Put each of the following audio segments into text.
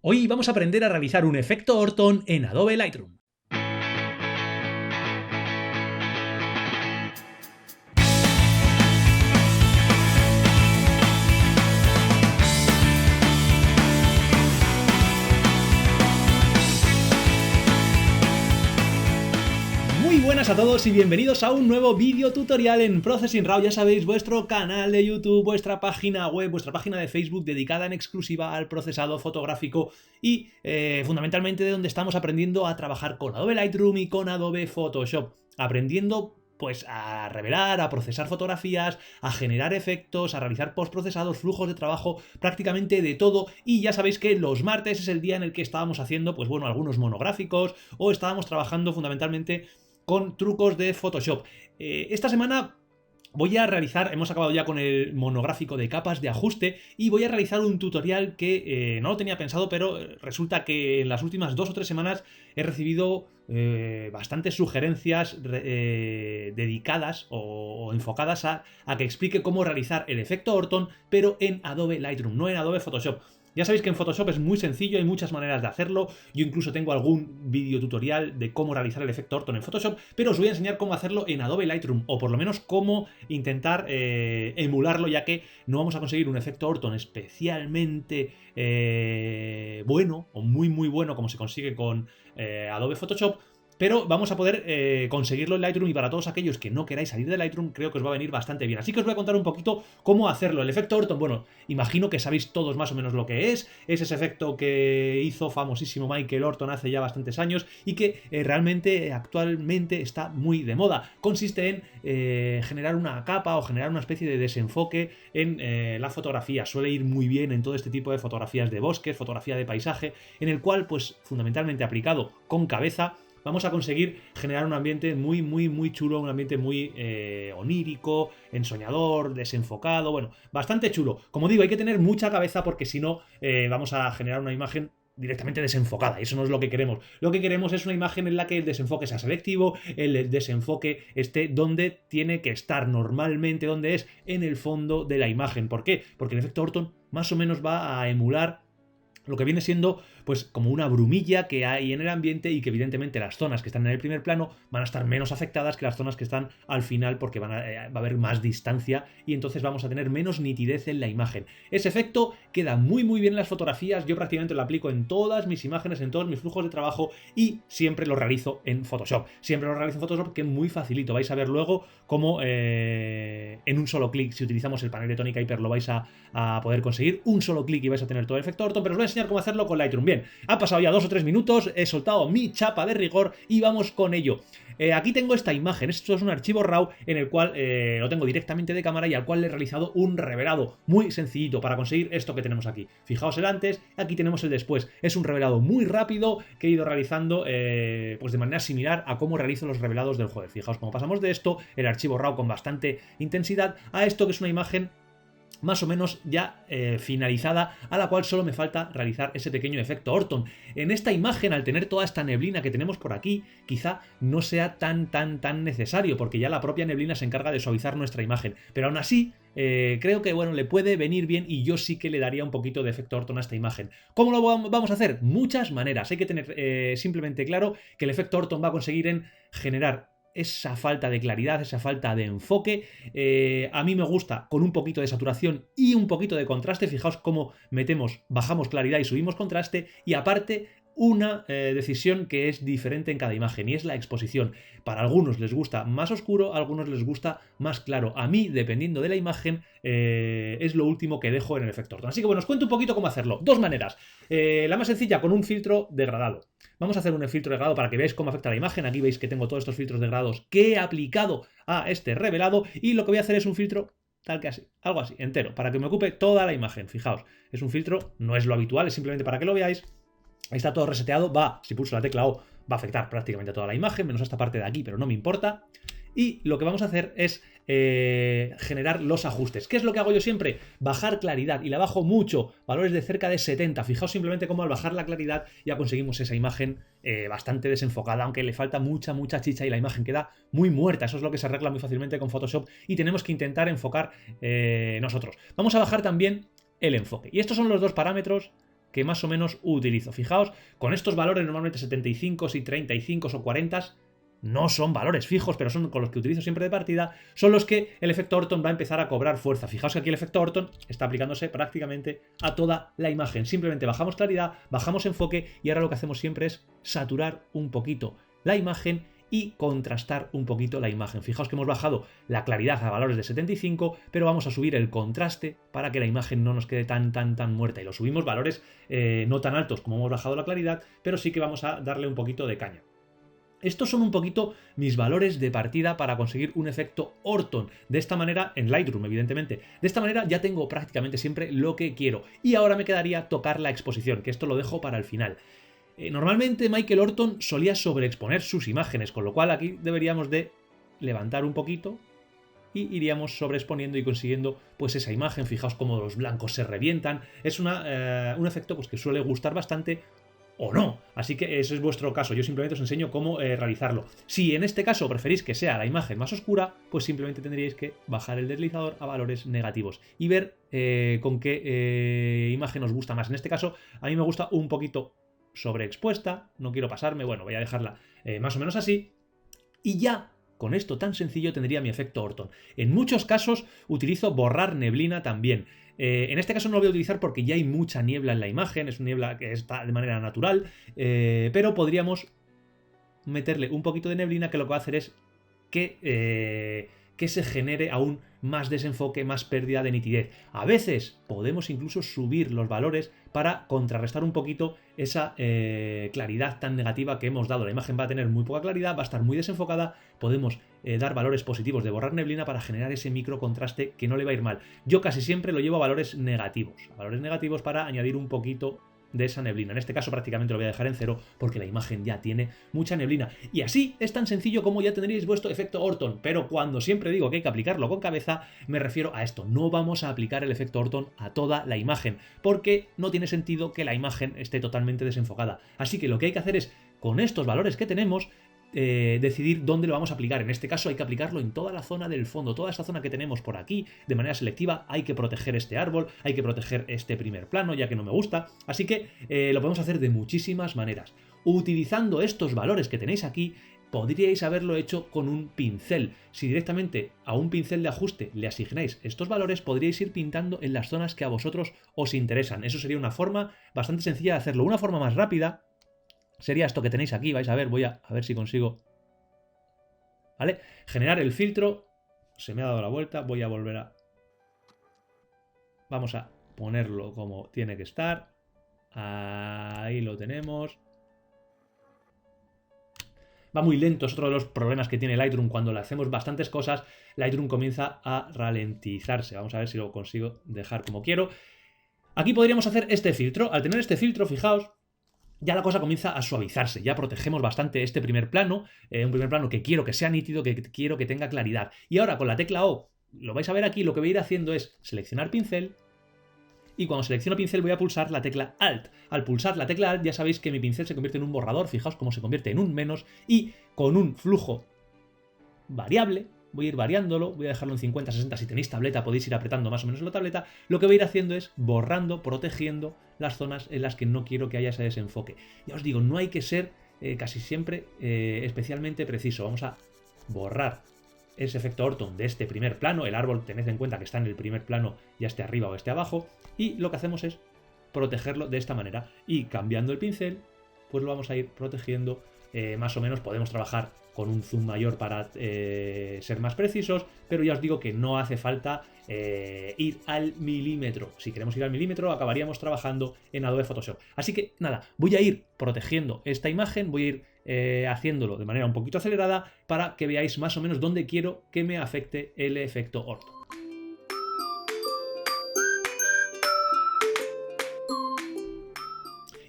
Hoy vamos a aprender a realizar un efecto Orton en Adobe Lightroom. Muy buenas a todos y bienvenidos a un nuevo vídeo tutorial en Processing Raw. Ya sabéis, vuestro canal de YouTube, vuestra página web, vuestra página de Facebook dedicada en exclusiva al procesado fotográfico y fundamentalmente de donde estamos aprendiendo a trabajar con Adobe Lightroom y con Adobe Photoshop. Aprendiendo pues a revelar, a procesar fotografías, a generar efectos, a realizar postprocesados, flujos de trabajo, prácticamente de todo. Y ya sabéis que los martes es el día en el que estábamos haciendo, pues bueno, algunos monográficos o estábamos trabajando fundamentalmente con trucos de Photoshop. Esta semana voy a realizar, hemos acabado ya con el monográfico de capas de ajuste y voy a realizar un tutorial que no lo tenía pensado, pero resulta que en las últimas 2 o 3 semanas he recibido bastantes sugerencias dedicadas o enfocadas a que explique cómo realizar el efecto Orton, pero en Adobe Lightroom, no en Adobe Photoshop. Ya sabéis que en Photoshop es muy sencillo, hay muchas maneras de hacerlo. Yo incluso tengo algún vídeo tutorial de cómo realizar el efecto Orton en Photoshop, pero os voy a enseñar cómo hacerlo en Adobe Lightroom, o por lo menos cómo intentar emularlo, ya que no vamos a conseguir un efecto Orton especialmente bueno, o muy bueno, como se consigue con Adobe Photoshop. Pero vamos a poder conseguirlo en Lightroom, y para todos aquellos que no queráis salir de Lightroom creo que os va a venir bastante bien. Así que os voy a contar un poquito cómo hacerlo. El efecto Orton, bueno, imagino que sabéis todos más o menos lo que es ese efecto que hizo famosísimo Michael Orton hace ya bastantes años y que realmente actualmente está muy de moda. Consiste en generar una capa o generar una especie de desenfoque en la fotografía. Suele ir muy bien en todo este tipo de fotografías de bosques, fotografía de paisaje, en el cual pues fundamentalmente aplicado con cabeza vamos a conseguir generar un ambiente muy chulo, un ambiente muy onírico, ensoñador, desenfocado, bueno, bastante chulo. Como digo, hay que tener mucha cabeza porque si no vamos a generar una imagen directamente desenfocada, y eso no es lo que queremos. Lo que queremos es una imagen en la que el desenfoque sea selectivo, el desenfoque esté donde tiene que estar normalmente, donde es en el fondo de la imagen. ¿Por qué? Porque el efecto Orton más o menos va a emular lo que viene siendo pues como una brumilla que hay en el ambiente, y que evidentemente las zonas que están en el primer plano van a estar menos afectadas que las zonas que están al final, porque va a haber más distancia y entonces vamos a tener menos nitidez en la imagen. Ese efecto queda muy bien en las fotografías. Yo prácticamente lo aplico en todas mis imágenes, en todos mis flujos de trabajo, y siempre lo realizo en Photoshop. Siempre lo realizo en Photoshop, que es muy facilito. Vais a ver luego cómo en un solo clic, si utilizamos el panel de tónica hiper, lo vais a poder conseguir. Un solo clic y vais a tener todo el efecto Orton, pero os voy a enseñar cómo hacerlo con Lightroom. Bien, han pasado ya 2 o 3 minutos, he soltado mi chapa de rigor y vamos con ello. Aquí tengo esta imagen, esto es un archivo RAW en el cual lo tengo directamente de cámara y al cual le he realizado un revelado muy sencillito para conseguir esto que tenemos aquí. Fijaos el antes, aquí tenemos el después. Es un revelado muy rápido que he ido realizando pues de manera similar a cómo realizo los revelados del juego. Fijaos cómo pasamos de esto, el archivo RAW con bastante intensidad, a esto que es una imagen más o menos ya finalizada, a la cual solo me falta realizar ese pequeño efecto Orton. En esta imagen, al tener toda esta neblina que tenemos por aquí, quizá no sea tan necesario, porque ya la propia neblina se encarga de suavizar nuestra imagen, pero aún así creo que bueno, le puede venir bien, y yo sí que le daría un poquito de efecto Orton a esta imagen. ¿Cómo lo vamos a hacer? Muchas maneras. Hay que tener simplemente claro que el efecto Orton va a conseguir en generar esa falta de claridad, esa falta de enfoque. A mí me gusta con un poquito de saturación y un poquito de contraste. Fijaos cómo bajamos claridad y subimos contraste, y aparte una decisión que es diferente en cada imagen, y es la exposición. Para algunos les gusta más oscuro, a algunos les gusta más claro. A mí, dependiendo de la imagen, es lo último que dejo en el efecto Orton. Así que bueno, os cuento un poquito cómo hacerlo. 2 maneras. La más sencilla, con un filtro degradado. Vamos a hacer un filtro degradado para que veáis cómo afecta la imagen. Aquí veis que tengo todos estos filtros degradados que he aplicado a este revelado, y lo que voy a hacer es un filtro tal que así, algo así, entero, para que me ocupe toda la imagen. Fijaos, es un filtro, no es lo habitual, es simplemente para que lo veáis. Ahí está todo reseteado, si pulso la tecla O, va a afectar prácticamente a toda la imagen, menos a esta parte de aquí, pero no me importa. Y lo que vamos a hacer es generar los ajustes. ¿Qué es lo que hago yo siempre? Bajar claridad, y la bajo mucho, valores de cerca de 70. Fijaos simplemente cómo al bajar la claridad ya conseguimos esa imagen bastante desenfocada, aunque le falta mucha chicha y la imagen queda muy muerta. Eso es lo que se arregla muy fácilmente con Photoshop y tenemos que intentar enfocar nosotros. Vamos a bajar también el enfoque. Y estos son los dos parámetros que más o menos utilizo. Fijaos, con estos valores normalmente 75 y 35 o 40 no son valores fijos, pero son con los que utilizo siempre de partida, son los que el efecto Orton va a empezar a cobrar fuerza. Fijaos que aquí el efecto Orton está aplicándose prácticamente a toda la imagen. Simplemente bajamos claridad, bajamos enfoque y ahora lo que hacemos siempre es saturar un poquito la imagen y contrastar un poquito la imagen. Fijaos que hemos bajado la claridad a valores de 75, pero vamos a subir el contraste para que la imagen no nos quede tan muerta. Y lo subimos valores no tan altos como hemos bajado la claridad, pero sí que vamos a darle un poquito de caña. Estos son un poquito mis valores de partida para conseguir un efecto Orton. De esta manera, en Lightroom, evidentemente. De esta manera ya tengo prácticamente siempre lo que quiero. Y ahora me quedaría tocar la exposición, que esto lo dejo para el final. Normalmente Michael Orton solía sobreexponer sus imágenes, con lo cual aquí deberíamos de levantar un poquito y iríamos sobreexponiendo y consiguiendo pues esa imagen. Fijaos cómo los blancos se revientan. Es un efecto pues, que suele gustar bastante o no. Así que ese es vuestro caso. Yo simplemente os enseño cómo realizarlo. Si en este caso preferís que sea la imagen más oscura, pues simplemente tendríais que bajar el deslizador a valores negativos y ver con qué imagen os gusta más. En este caso a mí me gusta un poquito sobreexpuesta, no quiero pasarme, bueno, voy a dejarla más o menos así, y ya con esto tan sencillo tendría mi efecto Orton. En muchos casos utilizo borrar neblina también. En este caso no lo voy a utilizar porque ya hay mucha niebla en la imagen, es una niebla que está de manera natural, pero podríamos meterle un poquito de neblina que lo que va a hacer es que se genere aún más desenfoque, más pérdida de nitidez. A veces podemos incluso subir los valores para contrarrestar un poquito esa claridad tan negativa que hemos dado. La imagen va a tener muy poca claridad, va a estar muy desenfocada, podemos dar valores positivos de borrar neblina para generar ese micro contraste que no le va a ir mal. Yo casi siempre lo llevo a valores negativos para añadir un poquito de esa neblina. En este caso prácticamente lo voy a dejar en 0 porque la imagen ya tiene mucha neblina. Y así es tan sencillo como ya tendríais vuestro efecto Orton. Pero cuando siempre digo que hay que aplicarlo con cabeza, me refiero a esto. No vamos a aplicar el efecto Orton a toda la imagen, porque no tiene sentido que la imagen esté totalmente desenfocada. Así que lo que hay que hacer es, con estos valores que tenemos, decidir dónde lo vamos a aplicar. En este caso hay que aplicarlo en toda la zona del fondo, toda esta zona que tenemos por aquí, de manera selectiva. Hay que proteger este árbol, hay que proteger este primer plano, ya que no me gusta. Así que lo podemos hacer de muchísimas maneras. Utilizando estos valores que tenéis aquí, podríais haberlo hecho con un pincel. Si directamente a un pincel de ajuste le asignáis estos valores, podríais ir pintando en las zonas que a vosotros os interesan. Eso sería una forma bastante sencilla de hacerlo. Una forma más rápida sería esto que tenéis aquí, vais a ver, voy a ver si consigo, ¿vale? Generar el filtro, se me ha dado la vuelta, voy a volver a... Vamos a ponerlo como tiene que estar, ahí lo tenemos. Va muy lento, es otro de los problemas que tiene Lightroom. Cuando le hacemos bastantes cosas, Lightroom comienza a ralentizarse. Vamos a ver si lo consigo dejar como quiero. Aquí podríamos hacer este filtro. Al tener este filtro, fijaos, ya la cosa comienza a suavizarse, ya protegemos bastante este primer plano, un primer plano que quiero que sea nítido, que quiero que tenga claridad. Y ahora con la tecla O, lo vais a ver aquí, lo que voy a ir haciendo es seleccionar pincel, y cuando selecciono pincel voy a pulsar la tecla Alt. Al pulsar la tecla Alt ya sabéis que mi pincel se convierte en un borrador, fijaos cómo se convierte en un menos, y con un flujo variable, voy a ir variándolo, voy a dejarlo en 50, 60, si tenéis tableta podéis ir apretando más o menos en la tableta, lo que voy a ir haciendo es borrando, protegiendo las zonas en las que no quiero que haya ese desenfoque. Ya os digo, no hay que ser casi siempre especialmente preciso. Vamos a borrar ese efecto Orton de este primer plano, el árbol tened en cuenta que está en el primer plano, ya esté arriba o esté abajo, y lo que hacemos es protegerlo de esta manera, y cambiando el pincel, pues lo vamos a ir protegiendo. Más o menos podemos trabajar con un zoom mayor para ser más precisos, pero ya os digo que no hace falta ir al milímetro. Si queremos ir al milímetro, acabaríamos trabajando en Adobe Photoshop. Así que nada, voy a ir protegiendo esta imagen, voy a ir haciéndolo de manera un poquito acelerada para que veáis más o menos dónde quiero que me afecte el efecto Orton.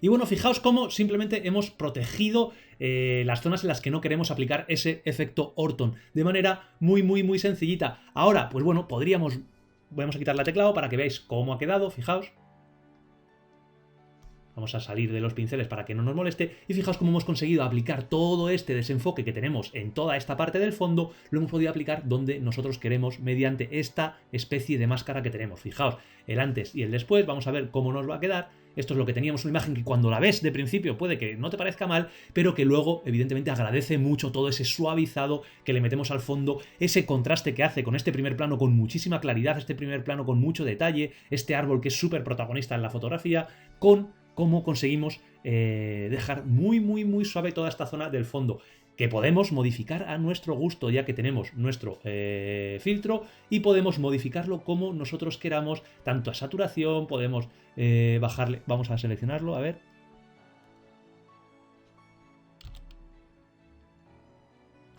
Y bueno, fijaos cómo simplemente hemos protegido las zonas en las que no queremos aplicar ese efecto Orton de manera muy sencillita. Ahora, pues bueno, vamos a quitar la tecla O para que veáis cómo ha quedado, fijaos. Vamos a salir de los pinceles para que no nos moleste. Y fijaos cómo hemos conseguido aplicar todo este desenfoque que tenemos en toda esta parte del fondo. Lo hemos podido aplicar donde nosotros queremos mediante esta especie de máscara que tenemos. Fijaos, el antes y el después. Vamos a ver cómo nos va a quedar. esto es lo que teníamos, una imagen que cuando la ves de principio puede que no te parezca mal, pero que luego evidentemente agradece mucho todo ese suavizado que le metemos al fondo, ese contraste que hace con este primer plano con muchísima claridad, este primer plano con mucho detalle, este árbol que es súper protagonista en la fotografía, con cómo conseguimos dejar muy suave toda esta zona del fondo, que podemos modificar a nuestro gusto ya que tenemos nuestro filtro, y podemos modificarlo como nosotros queramos, tanto a saturación, podemos bajarle, vamos a seleccionarlo, a ver.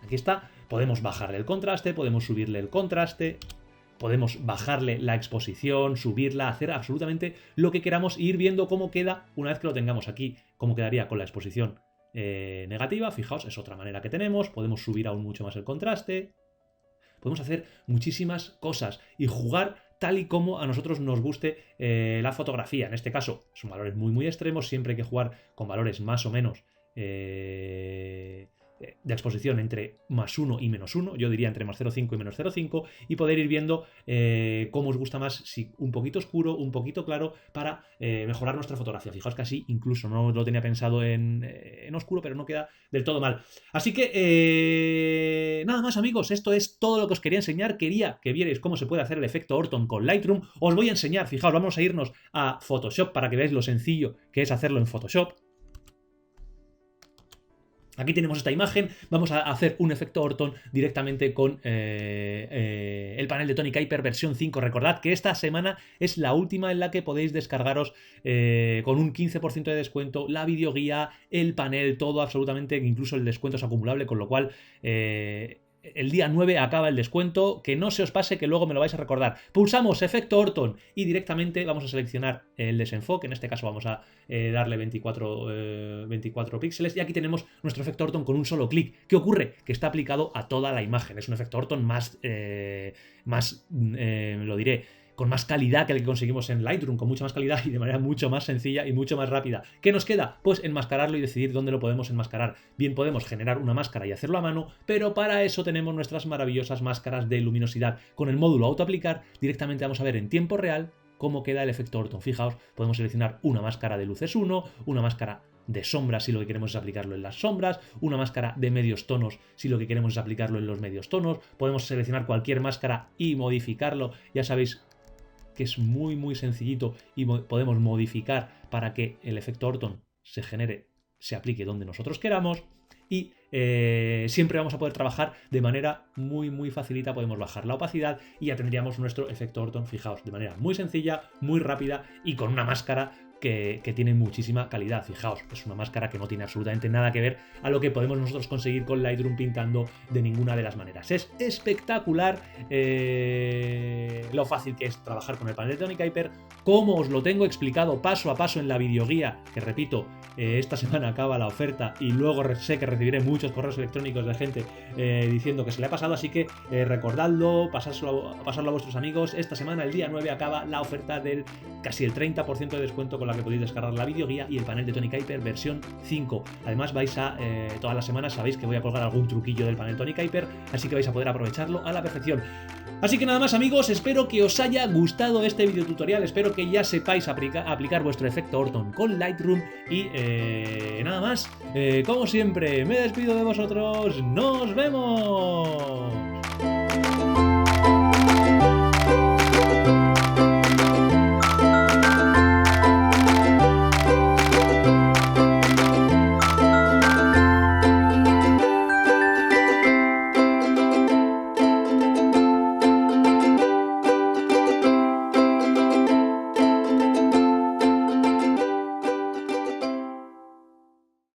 Aquí está, podemos bajarle el contraste, podemos subirle el contraste, podemos bajarle la exposición, subirla, hacer absolutamente lo que queramos e ir viendo cómo queda una vez que lo tengamos aquí, cómo quedaría con la exposición negativa. Fijaos, es otra manera que tenemos, podemos subir aún mucho más el contraste, podemos hacer muchísimas cosas y jugar tal y como a nosotros nos guste la fotografía. En este caso son valores muy extremos, siempre hay que jugar con valores más o menos de exposición entre +1 y -1, yo diría entre +0,5 y -0,5, y poder ir viendo cómo os gusta más, si un poquito oscuro, un poquito claro, para mejorar nuestra fotografía. Fijaos que así incluso no lo tenía pensado en oscuro, pero no queda del todo mal. Así que nada más, amigos, esto es todo lo que os quería enseñar. Quería que vierais cómo se puede hacer el efecto Orton con Lightroom. Os voy a enseñar, fijaos, vamos a irnos a Photoshop para que veáis lo sencillo que es hacerlo en Photoshop. Aquí tenemos esta imagen, vamos a hacer un efecto Orton directamente con el panel de Tony Kuiper versión 5. Recordad que esta semana es la última en la que podéis descargaros con un 15% de descuento la videoguía, el panel, todo absolutamente, incluso el descuento es acumulable, con lo cual el día 9 acaba el descuento, que no se os pase, que luego me lo vais a recordar. Pulsamos efecto Orton y directamente vamos a seleccionar el desenfoque, en este caso vamos a darle 24 píxeles, y aquí tenemos nuestro efecto Orton con un solo clic. ¿Qué ocurre? Que está aplicado a toda la imagen, es un efecto Orton lo diré, con más calidad que el que conseguimos en Lightroom, con mucha más calidad y de manera mucho más sencilla y mucho más rápida. ¿Qué nos queda? Pues enmascararlo y decidir dónde lo podemos enmascarar. Bien, podemos generar una máscara y hacerlo a mano, pero para eso tenemos nuestras maravillosas máscaras de luminosidad. Con el módulo autoaplicar, directamente vamos a ver en tiempo real cómo queda el efecto Orton. Fijaos, podemos seleccionar una máscara de luces 1, una máscara de sombras si lo que queremos es aplicarlo en las sombras, una máscara de medios tonos si lo que queremos es aplicarlo en los medios tonos, podemos seleccionar cualquier máscara y modificarlo, ya sabéis que es muy sencillito, y podemos modificar para que el efecto Orton se genere, se aplique donde nosotros queramos, y siempre vamos a poder trabajar de manera muy facilita. Podemos bajar la opacidad y ya tendríamos nuestro efecto Orton, fijaos, de manera muy sencilla, muy rápida y con una máscara que tiene muchísima calidad. Fijaos, es una máscara que no tiene absolutamente nada que ver a lo que podemos nosotros conseguir con Lightroom pintando de ninguna de las maneras. Es espectacular lo fácil que es trabajar con el panel de Tony Kuiper, como os lo tengo explicado paso a paso en la videoguía, que repito, esta semana acaba la oferta y luego sé que recibiré muchos correos electrónicos de gente diciendo que se le ha pasado, así que recordadlo, pasadlo a vuestros amigos. Esta semana, el día 9, acaba la oferta del casi el 30% de descuento con la que podéis descargar la videoguía y el panel de Tony Kuiper versión 5. Además vais a, todas las semanas sabéis que voy a colgar algún truquillo del panel Tony Kuiper, así que vais a poder aprovecharlo a la perfección. Así que nada más, amigos, espero que os haya gustado este video tutorial, espero que ya sepáis aplicar vuestro efecto Orton con Lightroom y nada más, como siempre, me despido de vosotros, ¡nos vemos!